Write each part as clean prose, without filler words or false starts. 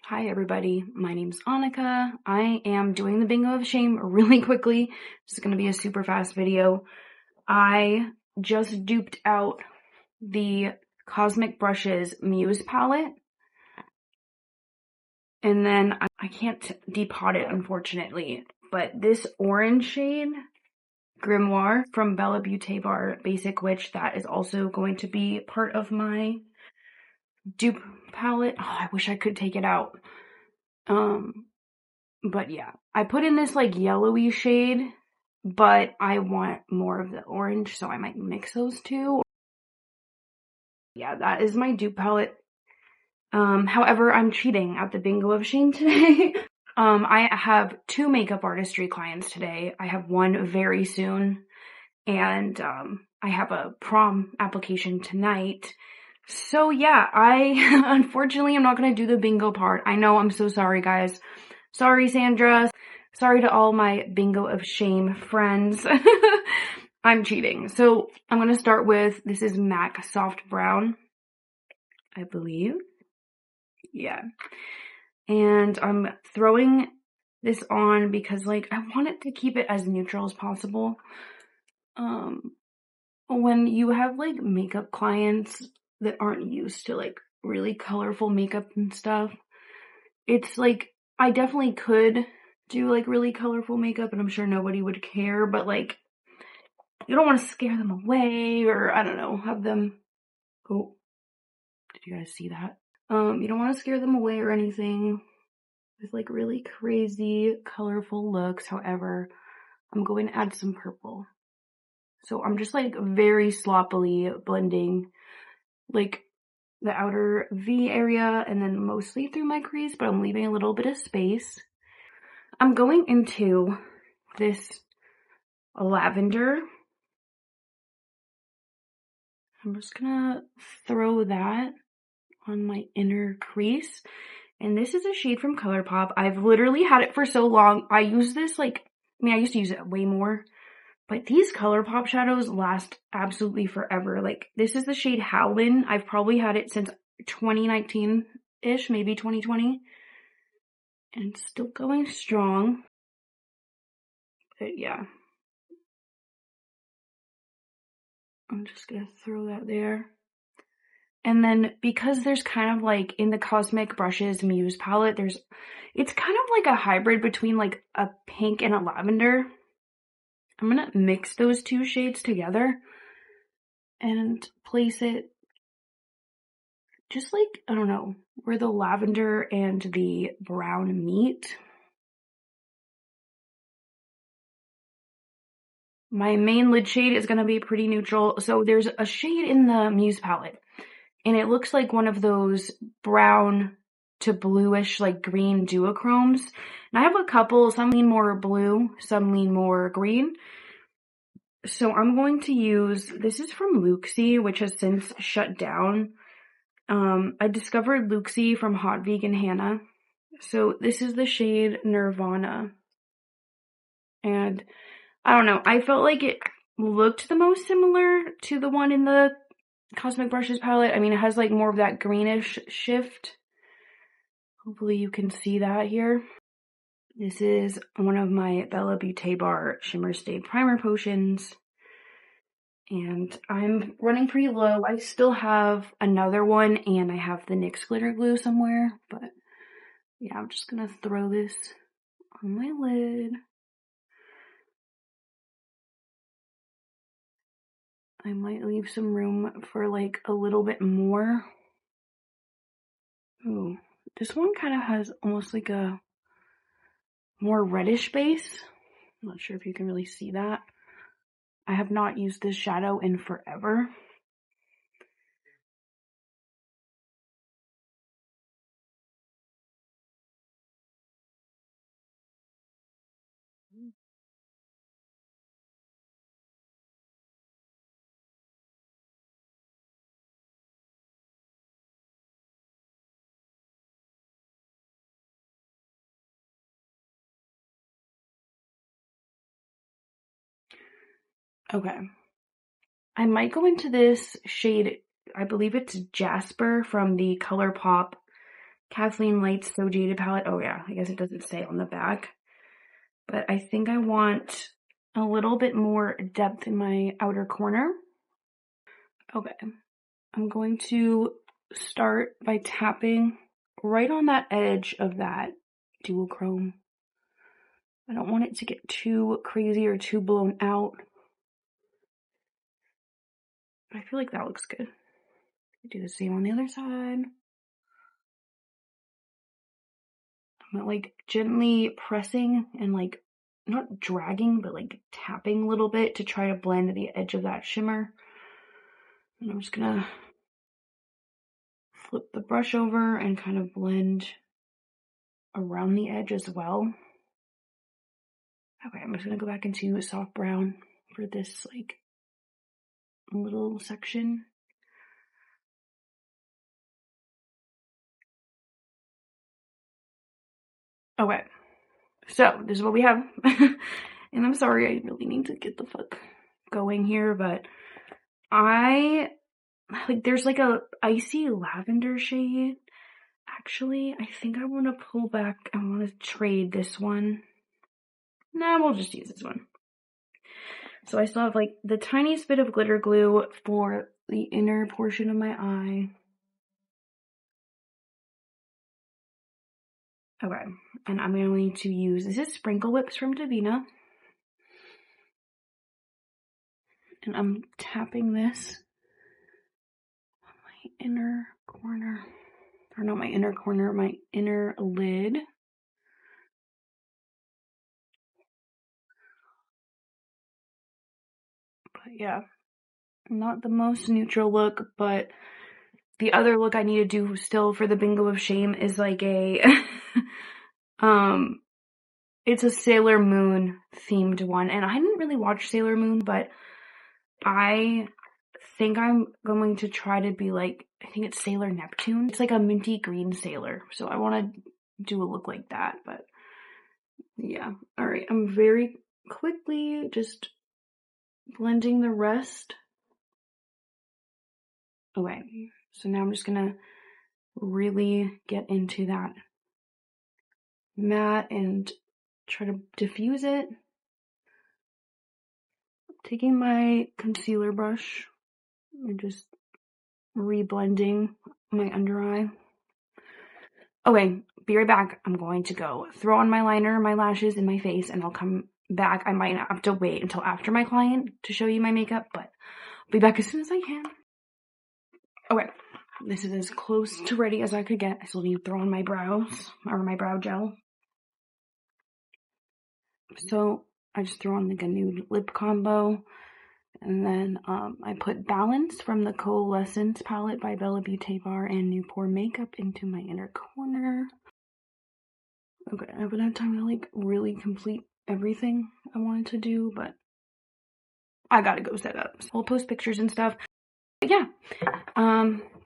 Hi everybody, my name's Annika. I am doing the bingo of shame really quickly. This is going to be a super fast video. I just duped out the Cosmic Brushes Muse palette. And then I can't depot it unfortunately, but this orange shade, Grimoire from Bella Beauté Bar Basic Witch, that is also going to be part of my dupe palette. Oh, I wish I could take it out. But yeah, I put in this like yellowy shade, but I want more of the orange, so I might mix those two. Yeah, that is my dupe palette. However, I'm cheating at the bingo of shame today. I have 2 makeup artistry clients today. I have one very soon, and I have a prom application tonight. So yeah, I unfortunately am not gonna do the bingo part. I know, I'm so sorry guys. Sorry, Sandra. Sorry to all my bingo of shame friends. I'm cheating. So I'm going to start with, this is MAC Soft Brown, I believe. Yeah. And I'm throwing this on because like I wanted to keep it as neutral as possible. When you have like makeup clients that aren't used to like really colorful makeup and stuff, it's like, I definitely could do like really colorful makeup and I'm sure nobody would care, but like, you don't want to scare them away or I don't know, have them, oh, did you guys see that? You don't want to scare them away or anything with like really crazy colorful looks. However, I'm going to add some purple. So I'm just like very sloppily blending like the outer V area and then mostly through my crease, but I'm leaving a little bit of space. I'm going into this lavender. I'm just gonna throw that on my inner crease. And this is a shade from ColourPop. I've literally had it for so long. I use this like, I mean, I used to use it way more, but these ColourPop shadows last absolutely forever. Like, this is the shade Howlin'. I've probably had it since 2019-ish, maybe 2020. And it's still going strong. But yeah. I'm just gonna throw that there. And then because there's kind of like in the Cosmic Brushes Muse palette, it's kind of like a hybrid between like a pink and a lavender. I'm gonna mix those 2 shades together and place it just like, I don't know, where the lavender and the brown meet. My main lid shade is gonna be pretty neutral. So there's a shade in the Muse palette and it looks like one of those brown to bluish, like green duochromes. And I have a couple, some lean more blue, some lean more green. So I'm going to use, this is from Luxie, which has since shut down. I discovered Luxie from Hot Vegan Hannah. So this is the shade Nirvana. And I don't know, I felt like it looked the most similar to the one in the Cosmic Brushes palette. I mean, it has like more of that greenish shift. Hopefully you can see that here. This is one of my Bella Beauté Bar Shimmer Stay Primer Potions. And I'm running pretty low. I still have another one and I have the NYX glitter glue somewhere. But yeah, I'm just gonna throw this on my lid. I might leave some room for like a little bit more. Ooh, this one kind of has almost like a more reddish base. I'm not sure if you can really see that. I have not used this shadow in forever. Okay. I might go into this shade, I believe it's Jasper from the ColourPop Kathleen Light's So Jaded palette. Oh yeah, I guess it doesn't say on the back. But I think I want a little bit more depth in my outer corner. Okay, I'm going to start by tapping right on that edge of that duochrome. I don't want it to get too crazy or too blown out. But I feel like that looks good. Do the same on the other side. I'm like gently pressing and like not dragging, but like tapping a little bit to try to blend the edge of that shimmer. And I'm just gonna flip the brush over and kind of blend around the edge as well. Okay, I'm just gonna go back into soft brown for this like little section. Okay, so this is what we have. And I'm sorry, I really need to get the fuck going here, but there's like a icy lavender shade. Actually, I think I want to pull back. I want to trade this one. Nah, we'll just use this one. So I still have like the tiniest bit of glitter glue for the inner portion of my eye. Okay, and I'm going to use, this is Sprinkle Whips from Davina. And I'm tapping this on my inner corner. Or not my inner corner, my inner lid. But yeah, not the most neutral look, but the other look I need to do still for the Bingo of Shame is like a, it's a Sailor Moon themed one. And I didn't really watch Sailor Moon, but I think I'm going to try to be like, I think it's Sailor Neptune. It's like a minty green sailor. So I want to do a look like that, but yeah. All right. I'm very quickly just blending the rest. Okay. So now I'm just going to really get into that matte and try to diffuse it. Taking my concealer brush and just reblending my under eye. Okay, be right back. I'm going to go throw on my liner, my lashes, and my face, and I'll come back. I might have to wait until after my client to show you my makeup, but I'll be back as soon as I can. Okay, this is as close to ready as I could get. I still need to throw on my brows, or my brow gel. So I just threw on like a nude lip combo. And then I put Balance from the Coalescence palette by Bella Beauté Bar and New Pore Makeup into my inner corner. Okay, I haven't had time to like really complete everything I wanted to do, but I gotta go set up. So I'll post pictures and stuff. But yeah,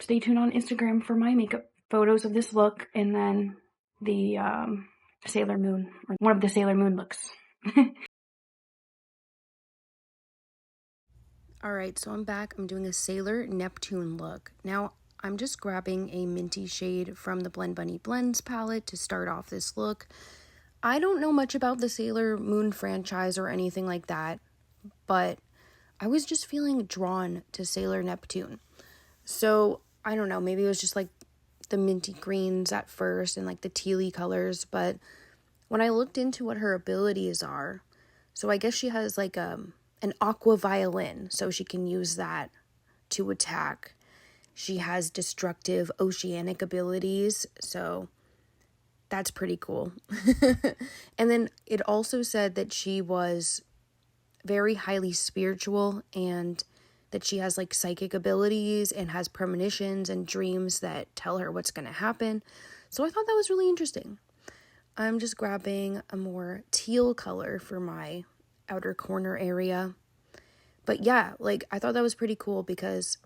stay tuned on Instagram for my makeup photos of this look, and then the Sailor Moon, or one of the Sailor Moon looks. Alright, so I'm back. I'm doing a Sailor Neptune look. Now, I'm just grabbing a minty shade from the Blend Bunny Blends palette to start off this look. I don't know much about the Sailor Moon franchise or anything like that, but I was just feeling drawn to Sailor Neptune. So, I don't know, maybe it was just like the minty greens at first and like the tealy colors, but when I looked into what her abilities are, so I guess she has like an aqua violin, so she can use that to attack. She has destructive oceanic abilities, so that's pretty cool. And then it also said that she was very highly spiritual and that she has like psychic abilities and has premonitions and dreams that tell her what's going to happen. So I thought that was really interesting. I'm just grabbing a more teal color for my outer corner area. But yeah, like I thought that was pretty cool because,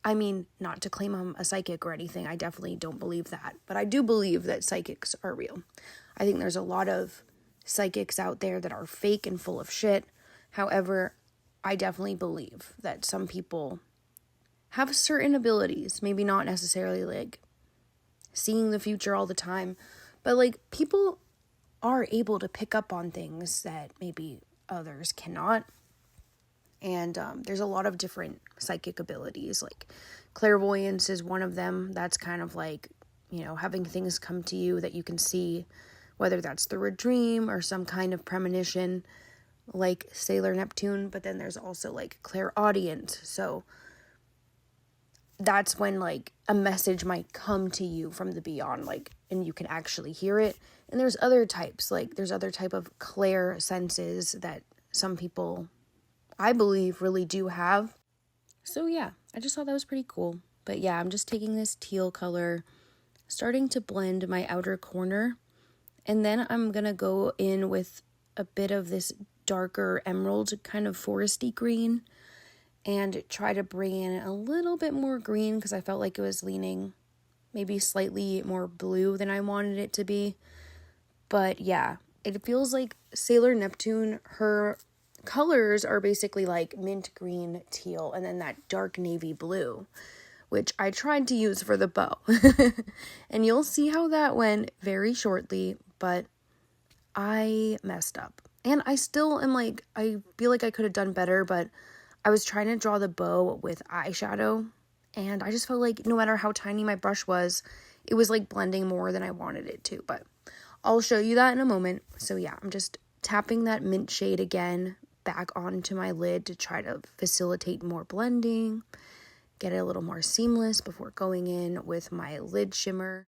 I mean, not to claim I'm a psychic or anything, I definitely don't believe that. But I do believe that psychics are real. I think there's a lot of psychics out there that are fake and full of shit. However, I definitely believe that some people have certain abilities, maybe not necessarily like seeing the future all the time. But like, people are able to pick up on things that maybe others cannot. And there's a lot of different psychic abilities. Like clairvoyance is one of them. That's kind of like, you know, having things come to you that you can see, whether that's through a dream or some kind of premonition, like Sailor Neptune. But then there's also like clairaudience. So that's when like a message might come to you from the beyond, like, and you can actually hear it. And there's other types, like there's other type of clair senses that some people, I believe, really do have. So yeah, I just thought that was pretty cool. But yeah, I'm just taking this teal color, starting to blend my outer corner, and then I'm gonna go in with a bit of this darker emerald kind of foresty green and try to bring in a little bit more green because I felt like it was leaning maybe slightly more blue than I wanted it to be. But yeah, it feels like Sailor Neptune, her colors are basically like mint green, teal, and then that dark navy blue, which I tried to use for the bow. And you'll see how that went very shortly, but I messed up. And I still am like, I feel like I could have done better, but I was trying to draw the bow with eyeshadow, and I just felt like no matter how tiny my brush was, it was like blending more than I wanted it to. But I'll show you that in a moment. So yeah, I'm just tapping that mint shade again back onto my lid to try to facilitate more blending, get it a little more seamless before going in with my lid shimmer.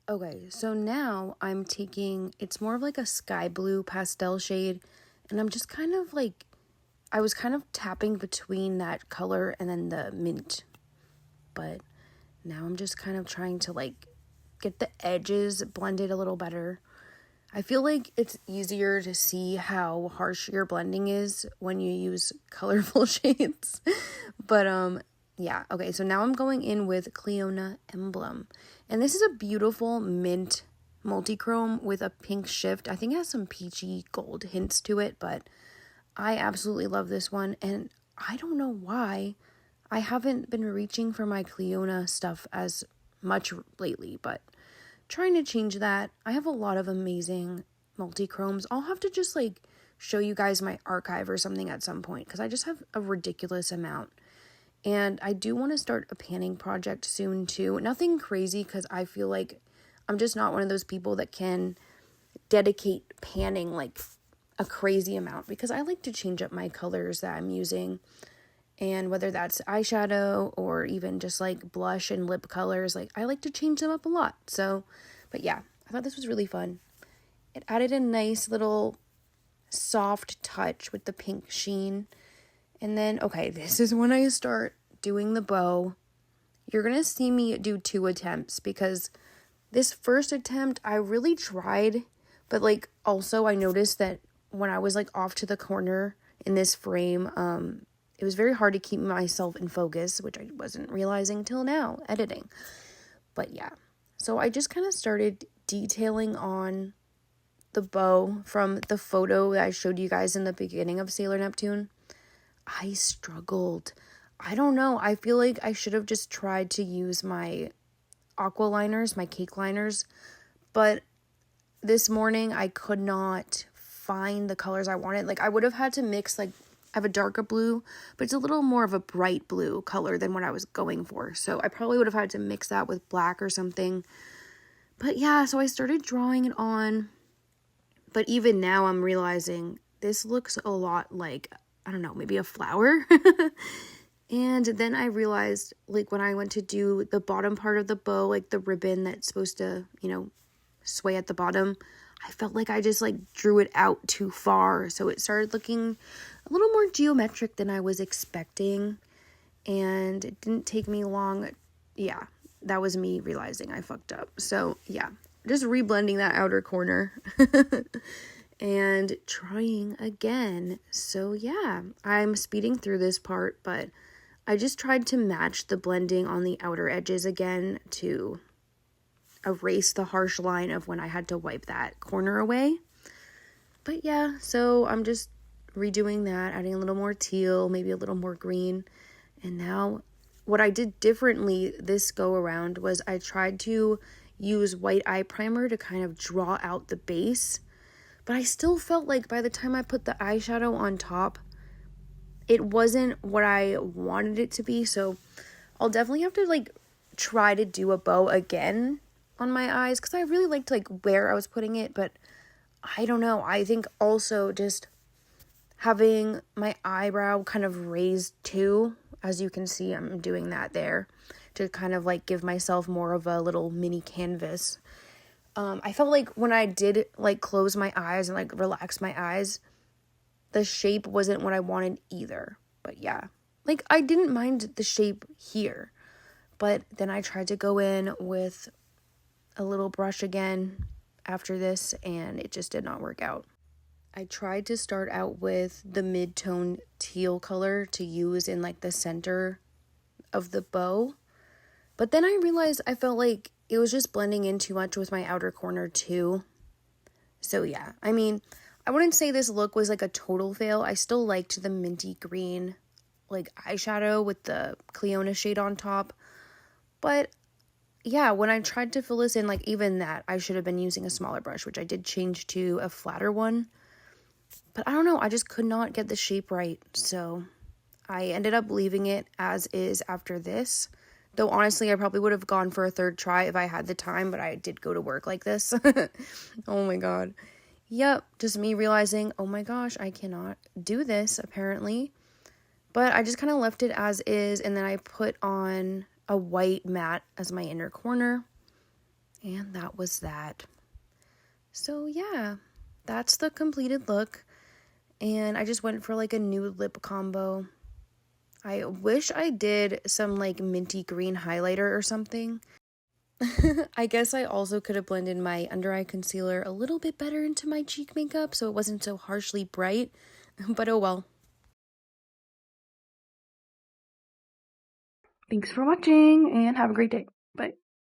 Okay, so now I'm taking, it's more of like a sky blue pastel shade, and I'm just kind of like, I was kind of tapping between that color and then the mint. But now I'm just kind of trying to like get the edges blended a little better. I feel like it's easier to see how harsh your blending is when you use colorful shades. But yeah, okay, so now I'm going in with Cleona Emblem. And this is a beautiful mint multi-chrome with a pink shift. I think it has some peachy gold hints to it, but I absolutely love this one. And I don't know why I haven't been reaching for my Cleona stuff as much lately, but trying to change that. I have a lot of amazing multi-chromes. I'll have to just like show you guys my archive or something at some point because I just have a ridiculous amount. And I do want to start a panning project soon too. Nothing crazy because I feel like I'm just not one of those people that can dedicate panning like a crazy amount because I like to change up my colors that I'm using. And whether that's eyeshadow or even just like blush and lip colors, like I like to change them up a lot. So, but yeah, I thought this was really fun. It added a nice little soft touch with the pink sheen. And then, okay, this is when I start doing the bow. You're going to see me do 2 attempts because this first attempt, I really tried. But like also I noticed that when I was like off to the corner in this frame, it was very hard to keep myself in focus, which I wasn't realizing till now, editing. But yeah, so I just kind of started detailing on the bow from the photo that I showed you guys in the beginning of Sailor Neptune. I struggled. I don't know. I feel like I should have just tried to use my aqua liners, my cake liners. But this morning I could not find the colors I wanted. Like I would have had to mix like, I have a darker blue, but it's a little more of a bright blue color than what I was going for. So I probably would have had to mix that with black or something. But yeah, so I started drawing it on. But even now I'm realizing this looks a lot like, I don't know, maybe a flower. And then I realized, like, when I went to do the bottom part of the bow, like the ribbon that's supposed to, you know, sway at the bottom, I felt like I just, like, drew it out too far. So it started looking a little more geometric than I was expecting. And it didn't take me long. Yeah, that was me realizing I fucked up. So, yeah, just reblending that outer corner. And trying again. So yeah, I'm speeding through this part, but I just tried to match the blending on the outer edges again to erase the harsh line of when I had to wipe that corner away. But yeah, so I'm just redoing that, adding a little more teal, maybe a little more green. And now what I did differently this go around was I tried to use white eye primer to kind of draw out the base, but I still felt like by the time I put the eyeshadow on top, it wasn't what I wanted it to be. So I'll definitely have to like try to do a bow again on my eyes, because I really liked like where I was putting it, but I don't know. I think also just having my eyebrow kind of raised too, as you can see, I'm doing that there to kind of like give myself more of a little mini canvas. I felt like when I did like close my eyes and like relax my eyes, the shape wasn't what I wanted either. But yeah, like I didn't mind the shape here, but then I tried to go in with a little brush again after this, and it just did not work out. I tried to start out with the mid-tone teal color to use in like the center of the bow, but then I realized I felt like it was just blending in too much with my outer corner too. So yeah, I mean, I wouldn't say this look was like a total fail. I still liked the minty green like eyeshadow with the Cleona shade on top, but yeah, when I tried to fill this in, like even that, I should have been using a smaller brush, which I did change to a flatter one. But I don't know, I just could not get the shape right. So I ended up leaving it as is after this. Though honestly, I probably would have gone for a third try if I had the time, but I did go to work like this. Oh my god. Yep, just me realizing, oh my gosh, I cannot do this apparently. But I just kind of left it as is, and then I put on a white matte as my inner corner, and that was that. So yeah, that's the completed look, and I just went for like a nude lip combo. I wish I did some like minty green highlighter or something. I guess I also could have blended my under eye concealer a little bit better into my cheek makeup so it wasn't so harshly bright, but oh well. Thanks for watching and have a great day. Bye.